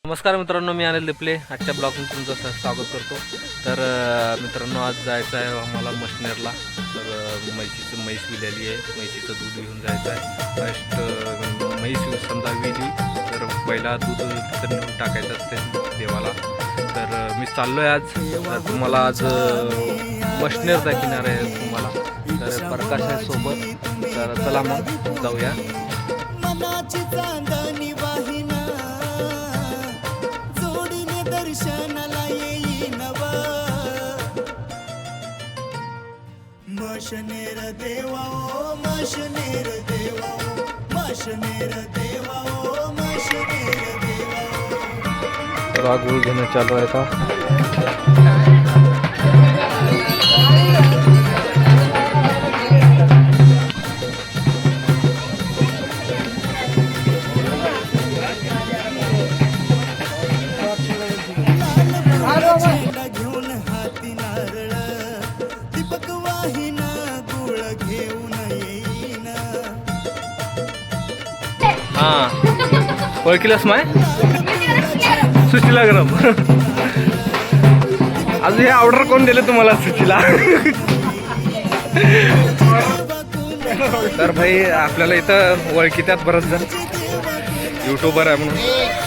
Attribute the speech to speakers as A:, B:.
A: नमस्कार मित्रांनो, मी अनिल दिपले आजच्या ब्लॉगमध्ये तुमचं स्वागत करतो। तर मित्रांनो, आज जायचं आहे आम्हाला मशनेरला। तर म्हैस विलेली आहे, म्हैसीचं दूध घेऊन जायचं आहे। फर्स्ट म्हैस समजा विली तर पहिला दूध तिथं नेऊन टाकायचं असते देवाला। तर मी चाललो आहे आज, तुम्हाला आज मशनेर दाखवणार आहे तुम्हाला। तर प्रकाश आहे सोबत, तर चला मग जाऊया।
B: मशनेर देवा ओ मशनेर देवा ओ मशनेर देवा ओ मशनेर देवा।
A: राग घेणं चालू आहे का?
B: घेऊन हाती नारळ दीपक वाहिन गुळ घेऊन येईन।
A: हाँ ओळखीलास माय सुशीला गरम। आज हे ऑर्डर कोण दिले तुम्हाला सुशीला? तर भाई आपल्याला इथं ओळखीतात बरंच जण यूट्यूबर आहे म्हणून।